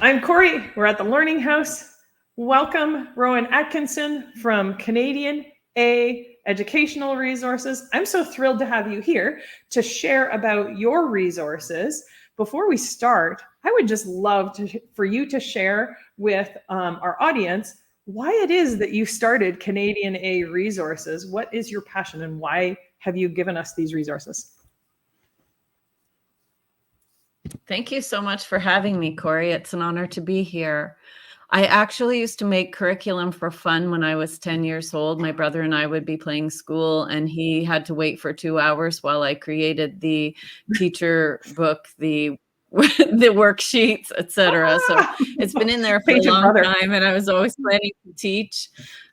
I'm Corey. We're at the Learning House. Welcome, Rowan Atkinson from Canadian A Educational Resources. I'm so thrilled to have you here to share about your resources. Before we start, I would just love for you to share with our audience why it is that you started Canadian A Resources. What is your passion and why have you given us these resources? Thank you so much for having me, Corey. It's an honor to be here. I actually used to make curriculum for fun when I was 10 years old. My brother and I would be playing school, and he had to wait for 2 hours while I created the teacher book, the worksheets, etc. So it's been in there for a long time, and I was always planning to teach.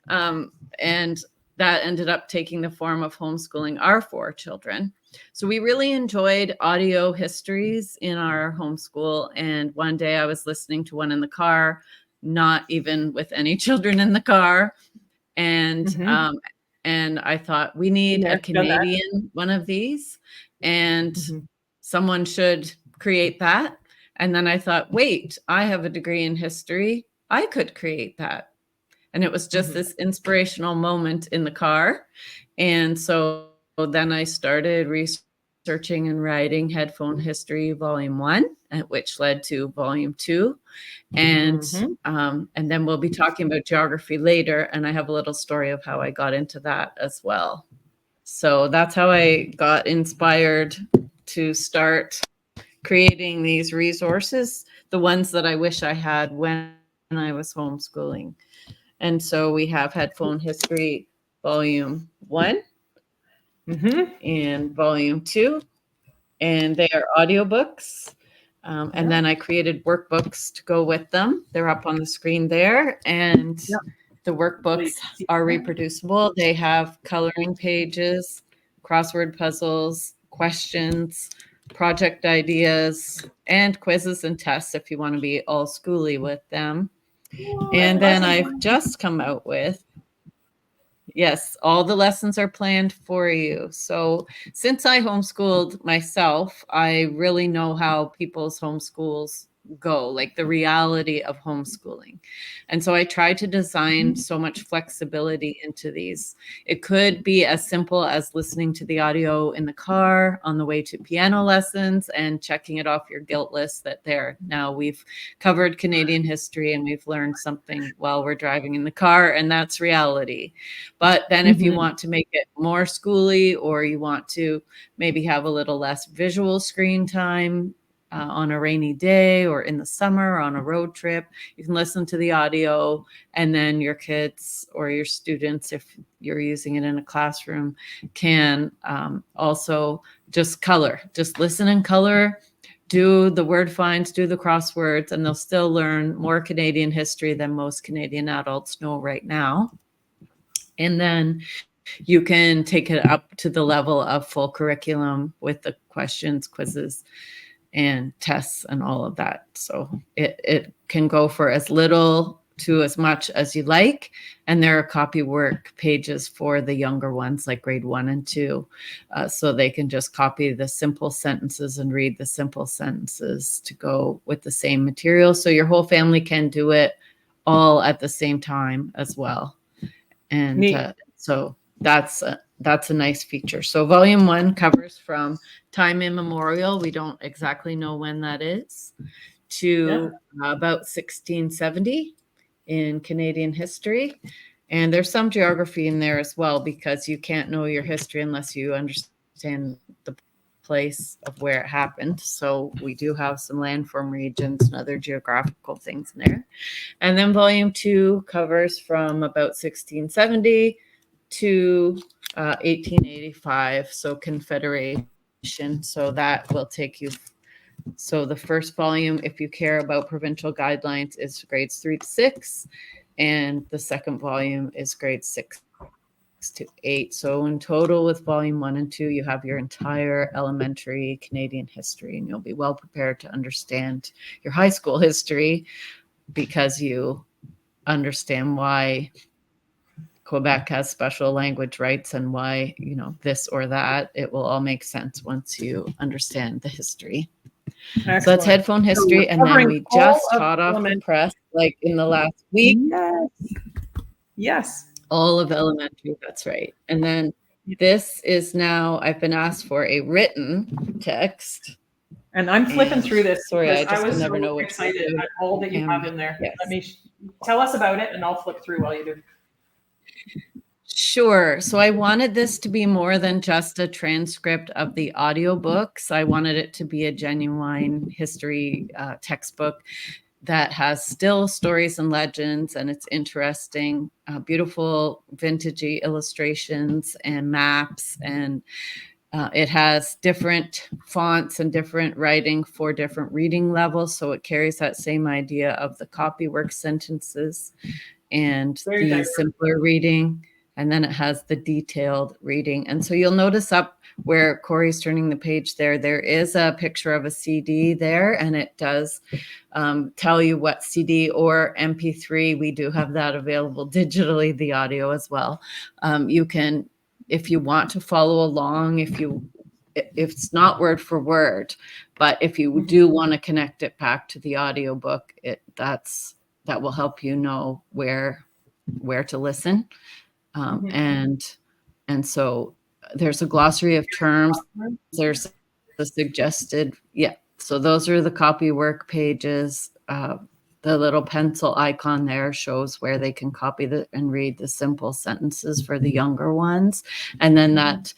And that ended up taking the form of homeschooling our 4 children. So we really enjoyed audio histories in our homeschool. And one day I was listening to one in the car, not even with any children in the car. And and I thought, we need a Canadian one of these, and someone should create that. And then I thought, wait, I have a degree in history. I could create that. And it was just this inspirational moment in the car. And so then I started researching and writing Headphone History Volume 1, which led to Volume 2. And then we'll be talking about geography later. And I have a little story of how I got into that as well. So that's how I got inspired to start creating these resources, the ones that I wish I had when I was homeschooling. And so we have Headphone History Volume 1 and Volume 2, and they are audiobooks. And then I created workbooks to go with them. They're up on the screen there, and the workbooks are reproducible. They have coloring pages, crossword puzzles, questions, project ideas, and quizzes and tests if you want to be all schooly with them. And then I've just come out with, yes, all the lessons are planned for you. So since I homeschooled myself, I really know how people's homeschools go, like the reality of homeschooling. And so I try to design so much flexibility into these. It could be as simple as listening to the audio in the car on the way to piano lessons and checking it off your guilt list that there. Now we've covered Canadian history and we've learned something while we're driving in the car, and that's reality. But then if you want to make it more schooly, or you want to maybe have a little less visual screen time, on a rainy day or in the summer or on a road trip, you can listen to the audio, and then your kids or your students, if you're using it in a classroom, can also just listen and color, do the word finds, do the crosswords, and they'll still learn more Canadian history than most Canadian adults know right now. And then you can take it up to the level of full curriculum with the questions, quizzes, and tests and all of that. So it can go for as little to as much as you like. And there are copy work pages for the younger ones, like grade 1 and 2. So they can just copy the simple sentences and read the simple sentences to go with the same material. So your whole family can do it all at the same time as well. And so that's a nice feature. So Volume 1 covers from time immemorial, we don't exactly know when that is, to about 1670 in Canadian history. And there's some geography in there as well, because you can't know your history unless you understand the place of where it happened. So we do have some landform regions and other geographical things in there. And then Volume 2 covers from about 1670 to 1885, so Confederation. So that will take you. So the first volume, if you care about provincial guidelines, is grades 3 to 6, and the second volume is grades 6 to 8. So in total, with Volume 1 and 2, you have your entire elementary Canadian history, and you'll be well prepared to understand your high school history, because you understand why Quebec has special language rights and why, this or that. It will all make sense once you understand the history. Excellent. So that's headphone history. So and then covering we all just of hot off the elementary. press, like in the last week, Yes. Yes. all of elementary. That's right. And then this is now, I've been asked for a written text. And I'm flipping And through this sorry, I because I just was never so know which excited way at all that you camera. have in there. Yes. Let me tell us about it, and I'll flip through while you do. Sure. So I wanted this to be more than just a transcript of the audiobooks. I wanted it to be a genuine history textbook that has still stories and legends, and it's interesting, beautiful vintagey illustrations and maps, and it has different fonts and different writing for different reading levels. So it carries that same idea of the copywork sentences and Very the diverse. simpler reading. And then it has the detailed reading. And so you'll notice up where Corey's turning the page there, there is a picture of a CD there, and it does tell you what CD or MP3. We do have that available digitally, the audio as well. You can, if you want to follow along, if it's not word for word, but if you do want to connect it back to the audiobook, that will help you know where to listen. And so there's a glossary of terms. There's the suggested, so those are the copywork pages. The little pencil icon there shows where they can copy and read the simple sentences for the younger ones. And then that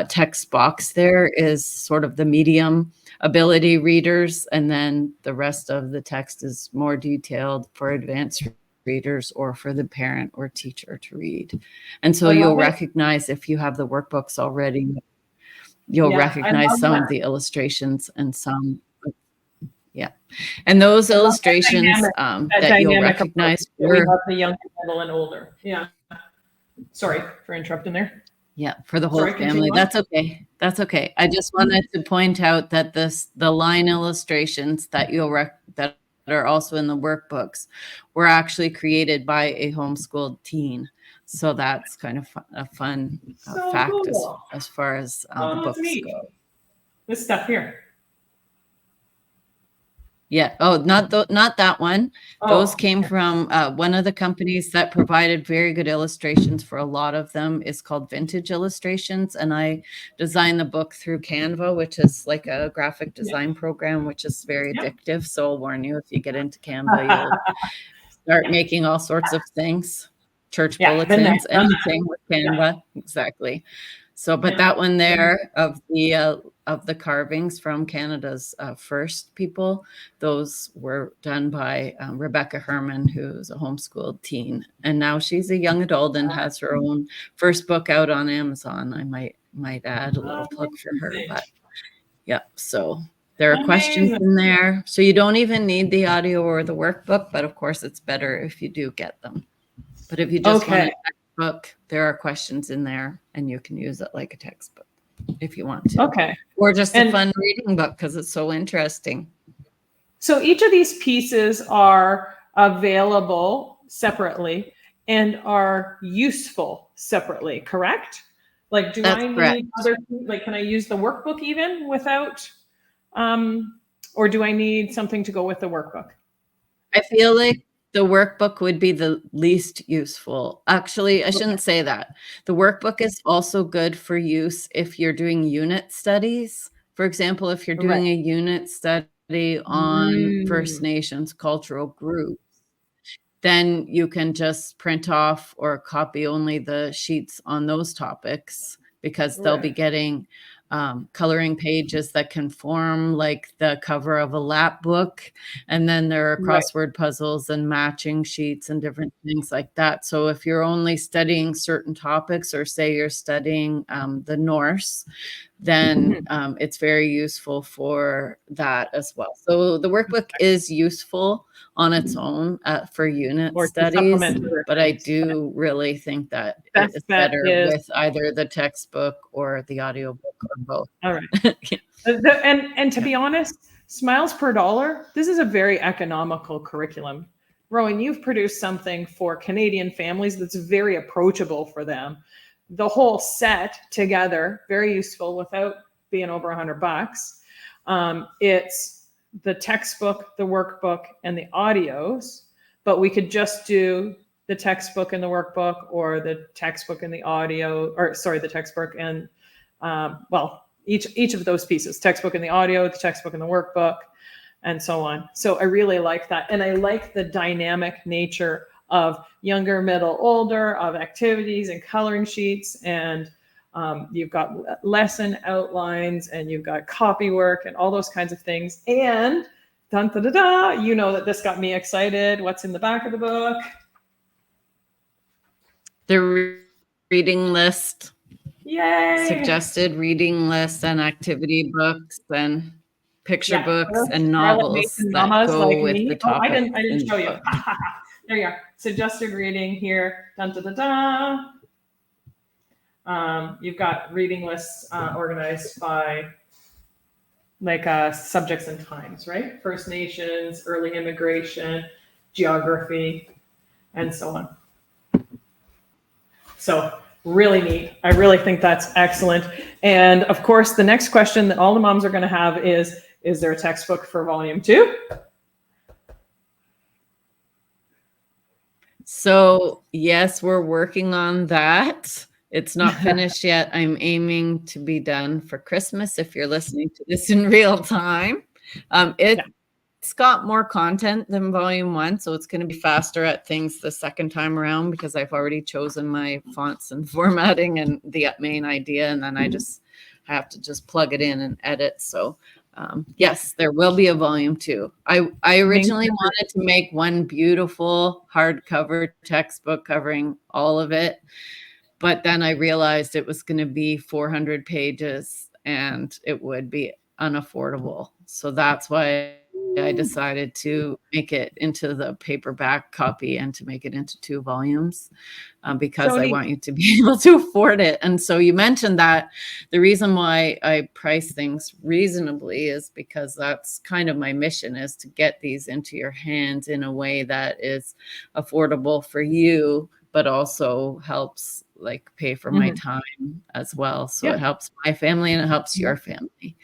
text box there is sort of the medium ability readers. And then the rest of the text is more detailed for advanced readers or for the parent or teacher to read. And so you'll recognize, if you have the workbooks already, you'll recognize some of the illustrations and some. And those illustrations that you'll recognize we have the young, middle, and older. Yeah. Sorry for interrupting there. Yeah, for the whole family. That's okay. That's okay. I just wanted to point out that the line illustrations that that are also in the workbooks were actually created by a homeschooled teen. So that's kind of a fun fact as far as the books go. This stuff here. Yeah. Oh, not that one. Those came from one of the companies that provided very good illustrations for a lot of them is called Vintage Illustrations. And I designed the book through Canva, which is like a graphic design program, which is very addictive. So I'll warn you, if you get into Canva, you'll start making all sorts of things, church bulletins, anything with Canva. Exactly. So, but that one there of the carvings from Canada's first people, those were done by Rebecca Herman, who's a homeschooled teen, and now she's a young adult and has her own first book out on Amazon. I might add a little plug for her, but yeah. So there are questions in there, so you don't even need the audio or the workbook, but of course it's better if you do get them. But if you just want a textbook, there are questions in there, and you can use it like a textbook if you want to. Okay. Or just a fun reading book because it's so interesting. So each of these pieces are available separately and are useful separately, correct? Like, do I need other, like, can I use the workbook even without, or do I need something to go with the workbook? I feel like the workbook would be the least useful. Actually, I shouldn't say that. The workbook is also good for use if you're doing unit studies. For example, if you're doing a unit study on First Nations cultural groups, then you can just print off or copy only the sheets on those topics, because they'll be getting coloring pages that can form like the cover of a lap book. And then there are crossword puzzles and matching sheets and different things like that. So if you're only studying certain topics, or say you're studying the Norse, then it's very useful for that as well. So the workbook is useful on its own for unit studies, but I do really think that it's better with either the textbook or the audiobook, or both. All right. And to be honest, Smiles Per Dollar, this is a very economical curriculum. Rowan, you've produced something for Canadian families that's very approachable for them. The whole set together, very useful without being over $100. It's the textbook, the workbook, and the audios, but we could just do the textbook and the workbook, or the textbook and the audio, or sorry, the textbook and well, each of those pieces, textbook and the audio, the textbook and the workbook, and so on. So I really like that. And I like the dynamic nature of younger, middle, older, of activities and coloring sheets. And you've got lesson outlines, and you've got copy work and all those kinds of things. And dun, da, da, da, you know that this got me excited. What's in the back of the book? The reading list. Yay! Suggested reading lists and activity books and picture books and novels that go like with the topic. I didn't show you. There you are. Suggested reading here. Dun, da, da, da. You've got reading lists organized by like subjects and times, right? First Nations, early immigration, geography, and so on. So really neat. I really think that's excellent. And of course, the next question that all the moms are going to have is there a textbook for volume 2? So yes, we're working on that. It's not finished yet. I'm aiming to be done for Christmas if you're listening to this in real time. It's got more content than volume 1, so it's going to be faster at things the second time around because I've already chosen my fonts and formatting and the main idea, and then I just have to just plug it in and edit. So yes, there will be a volume 2. I originally wanted to make one beautiful hardcover textbook covering all of it, but then I realized it was going to be 400 pages and it would be unaffordable. So that's why I decided to make it into the paperback copy and to make it into 2 volumes because I want you to be able to afford it. And so you mentioned that the reason why I price things reasonably is because that's kind of my mission, is to get these into your hands in a way that is affordable for you, but also helps like pay for my time as well. So it helps my family and it helps your family.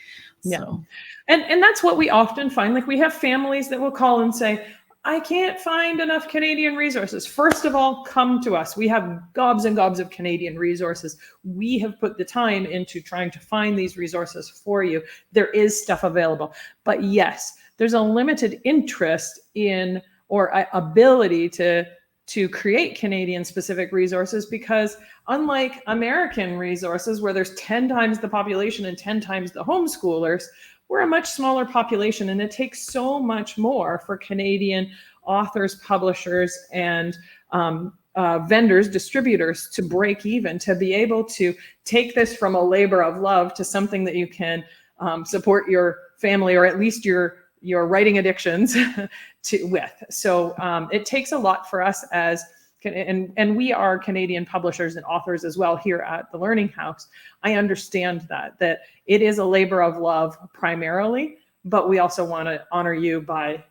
Yeah. So. And that's what we often find. Like we have families that will call and say, I can't find enough Canadian resources. First of all, come to us. We have gobs and gobs of Canadian resources. We have put the time into trying to find these resources for you. There is stuff available. But yes, there's a limited interest in or ability to create Canadian specific resources, because unlike American resources where there's 10 times the population and 10 times the homeschoolers, we're a much smaller population, and it takes so much more for Canadian authors, publishers, and vendors, distributors to break even, to be able to take this from a labor of love to something that you can support your family, or at least your writing addictions with. So it takes a lot for us as, and we are Canadian publishers and authors as well here at the Learning House. I understand that it is a labor of love primarily, but we also want to honor you by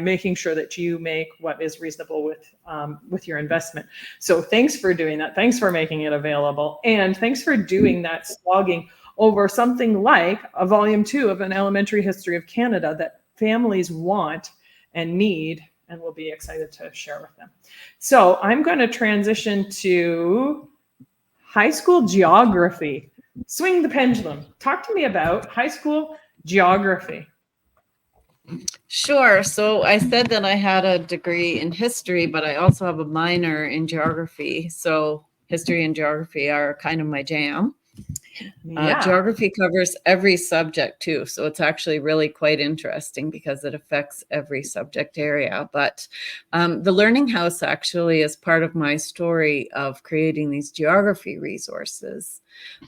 making sure that you make what is reasonable with your investment. So thanks for doing that. Thanks for making it available. And thanks for doing that slogging over something like a volume 2 of an elementary history of Canada that families want and need, and will be excited to share with them. So I'm going to transition to high school geography. Swing the pendulum. Talk to me about high school geography. Sure. So I said that I had a degree in history, but I also have a minor in geography. So history and geography are kind of my jam. Geography covers every subject too. So it's actually really quite interesting because it affects every subject area. But the Learning House actually is part of my story of creating these geography resources.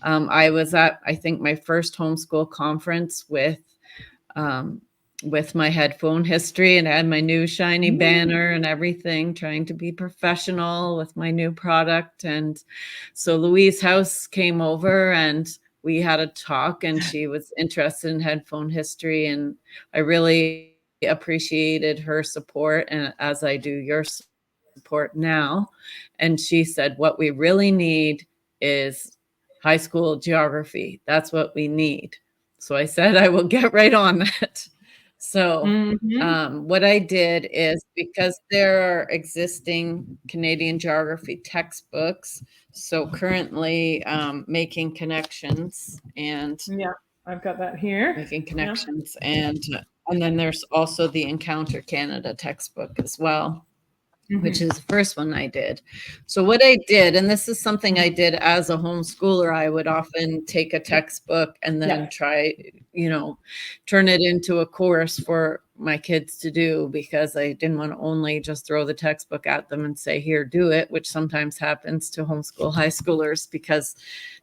I was at, I think, my first homeschool conference with my headphone history, and I had my new shiny banner and everything, trying to be professional with my new product. And so Louise House came over and we had a talk, and she was interested in headphone history, and I really appreciated her support, and as I do your support now. And she said, what we really need is high school geography. That's what we need. So I said, I will get right on that. So what I did is, because there are existing Canadian geography textbooks, so currently making connections and Yeah, I've got that here. making connections. And then there's also the Encounter Canada textbook as well, which is the first one I did. So what I did, and this is something I did as a homeschooler, I would often take a textbook and then try, turn it into a course for my kids to do, because I didn't want to only just throw the textbook at them and say, here, do it, which sometimes happens to homeschool high schoolers because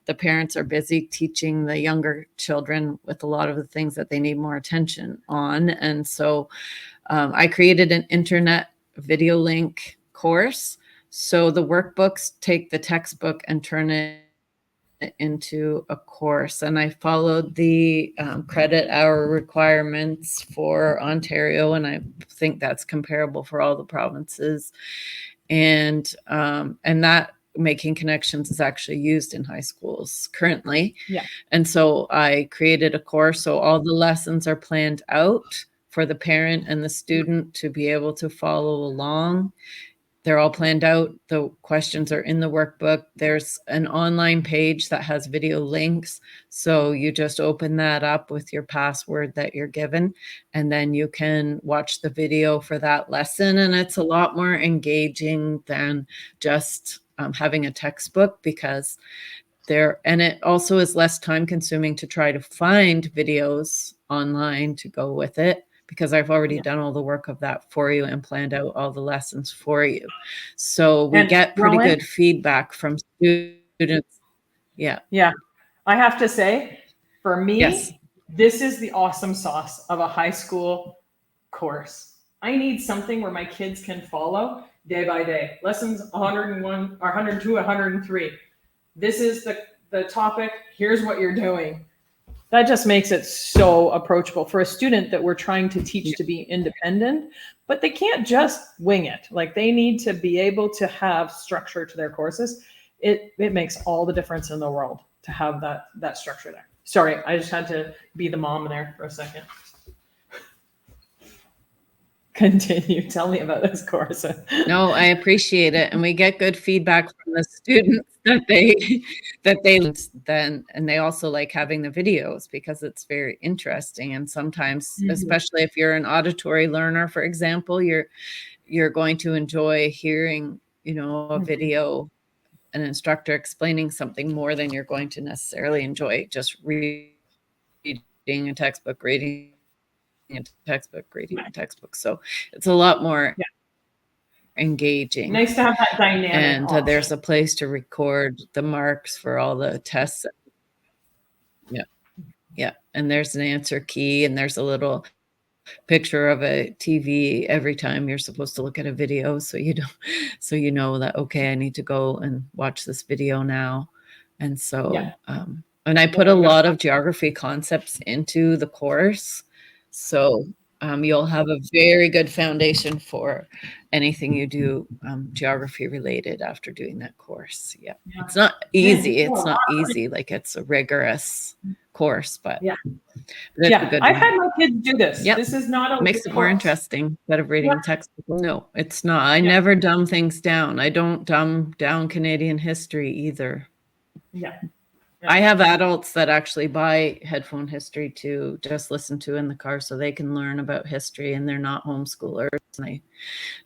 the parents are busy teaching the younger children with a lot of the things that they need more attention on. And so I created an internet video link course. So the workbooks take the textbook and turn it into a course. And I followed the credit hour requirements for Ontario, and I think that's comparable for all the provinces. And that making connections is actually used in high schools currently. Yeah. And so I created a course. So all the lessons are planned out for the parent and the student to be able to follow along. They're all planned out. The questions are in the workbook. There's an online page that has video links. So you just open that up with your password that you're given, and then you can watch the video for that lesson. And it's a lot more engaging than just having a textbook, because and it also is less time consuming to try to find videos online to go with it, because I've already done all the work of that for you and planned out all the lessons for you. So we get pretty good feedback from students. Yeah. Yeah. I have to say, for me, this is the awesome sauce of a high school course. I need something where my kids can follow day by day. Lessons 101 or 102, 103. This is the topic. Here's what you're doing. That just makes it so approachable for a student that we're trying to teach to be independent, but they can't just wing it. Like, they need to be able to have structure to their courses. It makes all the difference in the world to have that structure there. Sorry, I just had to be the mom there for a second. Continue. Tell me about this course. No, I appreciate it. And we get good feedback from the students that then, and they also like having the videos because it's very interesting. And sometimes, especially if you're an auditory learner, for example, you're going to enjoy hearing, a video, an instructor explaining something more than you're going to necessarily enjoy just reading a textbook, reading a textbook. So it's a lot more engaging. Nice to have that dynamic. And there's a place to record the marks for all the tests. Yeah. And there's an answer key, and there's a little picture of a TV every time you're supposed to look at a video. So you know that, okay, I need to go and watch this video now. And so, and I put a lot of geography concepts into the course. So you'll have a very good foundation for anything you do geography related after doing that course. Yeah. It's not easy. It's not easy. Like, it's a rigorous course, but it's a good I've had my kids do this. This is not a makes it more interesting instead of reading a textbook. No, it's not. I never dumb things down. I don't dumb down Canadian history either. I have adults that actually buy headphone history to just listen to in the car so they can learn about history, and they're not homeschoolers, and they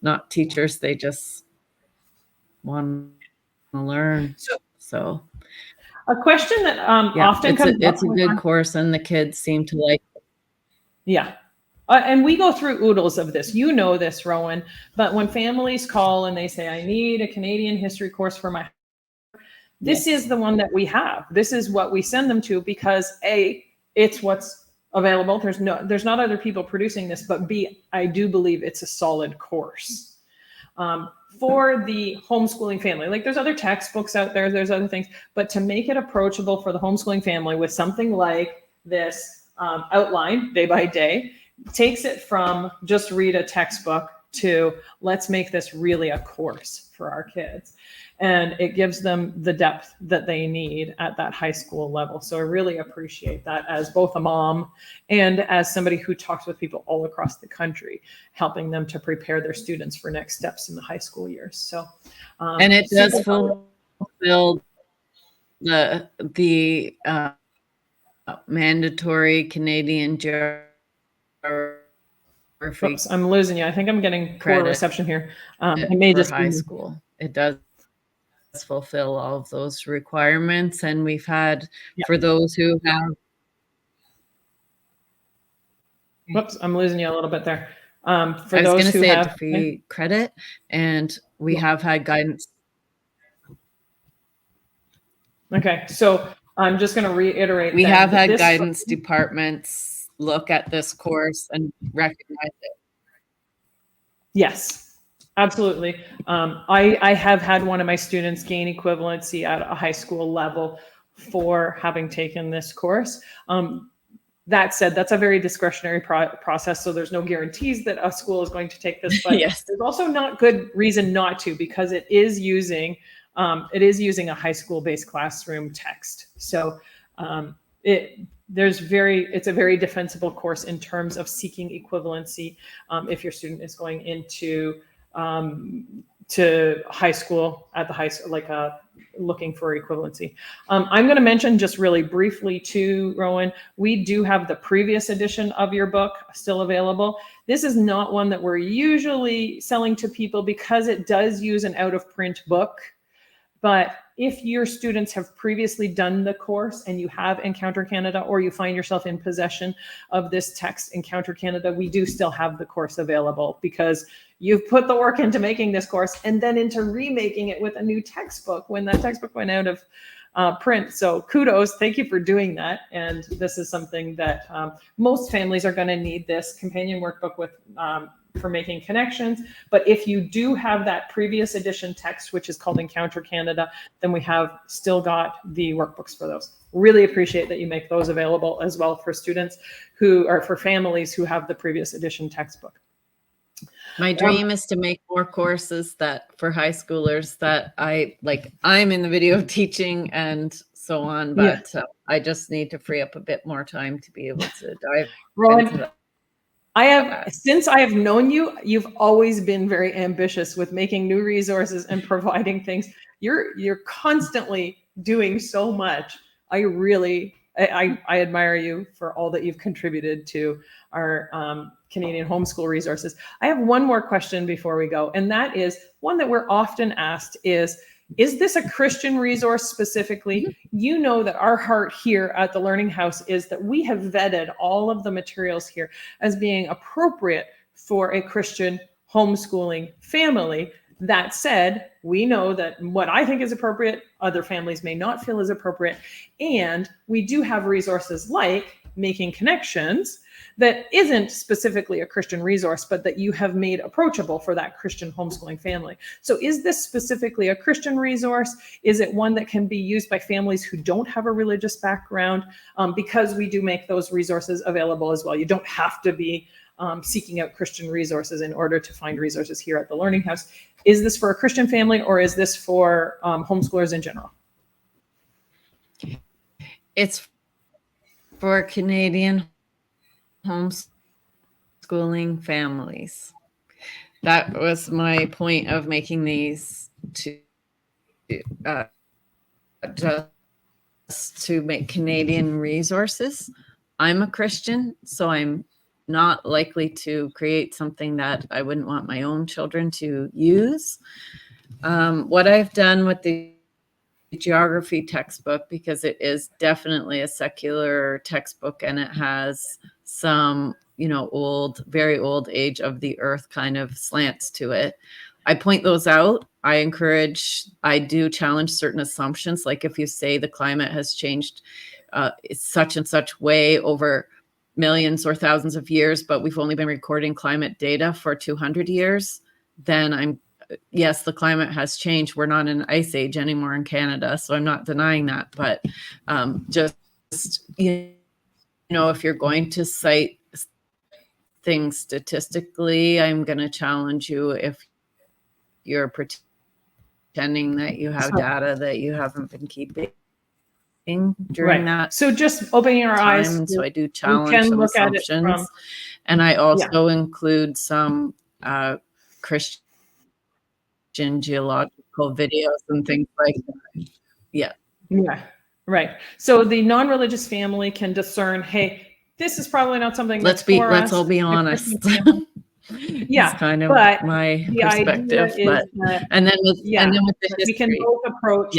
not teachers. They just want to learn. So a question that often comes up. It's a good course, and the kids seem to like it. Yeah. And we go through oodles of this. You know this, Rowan. But when families call and they say, I need a Canadian history course for my, this is the one that we have. This is what we send them to, because A, it's what's available. There's not other people producing this, but B, I do believe it's a solid course. For the homeschooling family, like, there's other textbooks out there, there's other things, but to make it approachable for the homeschooling family with something like this outline day by day, takes it from just read a textbook to let's make this really a course for our kids. and it gives them the depth that they need at that high school level. So I really appreciate that as both a mom and as somebody who talks with people all across the country, helping them to prepare their students for next steps in the high school years. So, and it does fulfill the mandatory Canadian geography. Oops, I'm losing you. I think I'm getting poor reception here. It may just high school. It does fulfill all of those requirements, and we've had for those who have. Whoops, I'm losing you a little bit there. For I was those who have free credit, and we have had guidance. Okay, so I'm just going to reiterate. We have had guidance departments look at this course and recognize it. Yes, absolutely. I have had one of my students gain equivalency at a high school level for having taken this course. That said, that's a very discretionary process, so there's no guarantees that a school is going to take this, but yes, there's also not good reason not to, because it is using a high school-based classroom text. So it's a very defensible course in terms of seeking equivalency if your student is going into to high school at the high school, looking for equivalency. I'm going to mention just really briefly too, Rowan, we do have the previous edition of your book still available. This is not one that we're usually selling to people because it does use an out of print book. But if your students have previously done the course and you have Encounter Canada, or you find yourself in possession of this text, Encounter Canada, we do still have the course available because you've put the work into making this course and then into remaking it with a new textbook when that textbook went out of print. So kudos, thank you for doing that. And this is something that most families are going to need, this companion workbook with for making connections. But if you do have that previous edition text, which is called Encounter Canada, then we have still got the workbooks for those. Really appreciate that you make those available as well for students who are, for families who have the previous edition textbook. My dream is to make more courses that for high schoolers that I'm in the video teaching and so on, but I just need to free up a bit more time to be able to dive into that. Since I have known you, you've always been very ambitious with making new resources and providing things. You're constantly doing so much. I admire you for all that you've contributed to our Canadian homeschool resources. I have one more question before we go, and that is one that we're often asked is this a Christian resource specifically? You know that our heart here at the Learning House is that we have vetted all of the materials here as being appropriate for a Christian homeschooling family. That said, we know that what I think is appropriate, other families may not feel is appropriate. And we do have resources like Making Connections that isn't specifically a Christian resource, but that you have made approachable for that Christian homeschooling family. So is this specifically a Christian resource? Is it one that can be used by families who don't have a religious background? Because we do make those resources available as well. You don't have to be seeking out Christian resources in order to find resources here at the Learning House. Is this for a Christian family, or is this for homeschoolers in general? It's for Canadian homeschooling families. That was my point of making these just to make Canadian resources. I'm a Christian, so I'm not likely to create something that I wouldn't want my own children to use. What I've done with the geography textbook, because it is definitely a secular textbook and it has some, very old age of the earth kind of slants to it. I point those out. I do challenge certain assumptions. Like if you say the climate has changed such and such way over millions or thousands of years, but we've only been recording climate data for 200 years, then yes, the climate has changed. We're not in an ice age anymore in Canada, so I'm not denying that. But if you're going to cite things statistically, I'm going to challenge you if you're pretending that you have data that you haven't been keeping during that So just opening our eyes. time. So I do challenge some assumptions. And I also include some Christian geological videos and things like that. Yeah. Yeah. Right. So the non-religious family can discern, hey, this is probably not something let's all be honest. Yeah. It's kind of but my the perspective. Idea is that, and then with the history. We can both approach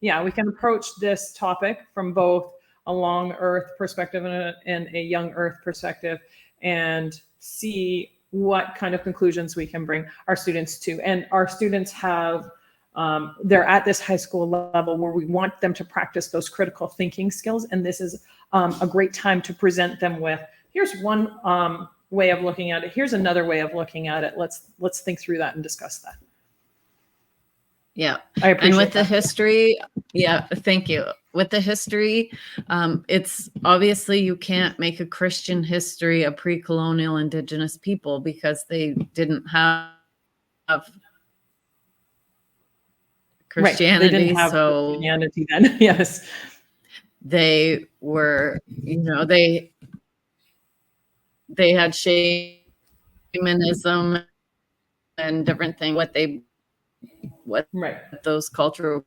we can approach this topic from both a long earth perspective and a young earth perspective and see what kind of conclusions we can bring our students to. And our students have they're at this high school level where we want them to practice those critical thinking skills. And this is a great time to present them with, here's one way of looking at it. Here's another way of looking at it. Let's think through that and discuss that. Yeah. I appreciate and with that. The history, thank you. With the history, it's obviously you can't make a Christian history of pre-colonial Indigenous people because they didn't have Christianity. They didn't have Christianity then. Yes. They were, they had shamanism and different things, what those cultural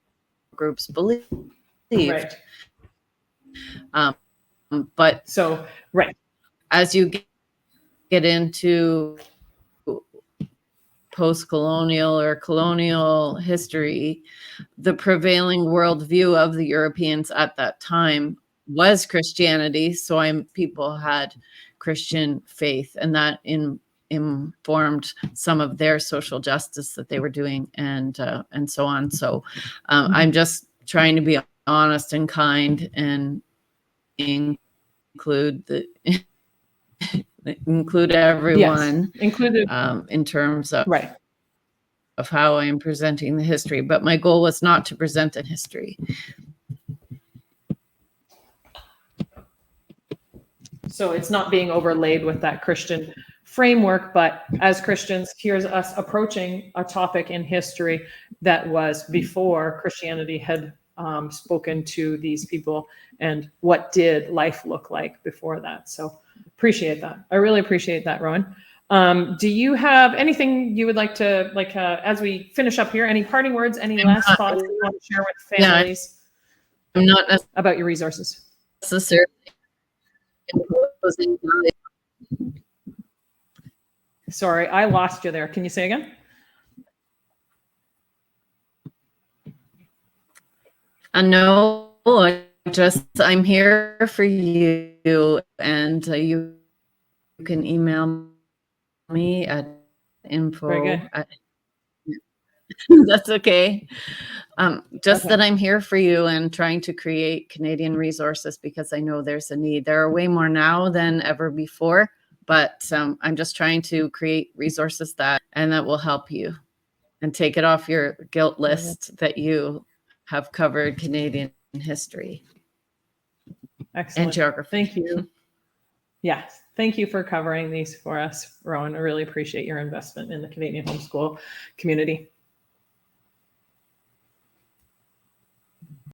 groups believe. Right. But as you get into post-colonial or colonial history, the prevailing worldview of the Europeans at that time was Christianity. So people had Christian faith, and that informed some of their social justice that they were doing, and so on. So I'm just trying to be honest and kind and include everyone, in terms of how I'm presenting the history. But my goal was not to present a history. So it's not being overlaid with that Christian framework, but as Christians, here's us approaching a topic in history that was before Christianity had spoken to these people, and what did life look like before that. So appreciate that. I really appreciate that, Rowan. Do you have anything you would like to, as we finish up here, any parting words, any last thoughts you want to share with families about your resources? Necessarily. Sorry, I lost you there. Can you say again? No, I'm here for you, and you can email me at info. Very good. That's okay. That I'm here for you and trying to create Canadian resources because I know there's a need. There are way more now than ever before, but I'm just trying to create resources that will help you and take it off your guilt list that you have covered Canadian history. Excellent. And geography. Thank you. Yes. Thank you for covering these for us, Rowan. I really appreciate your investment in the Canadian homeschool community.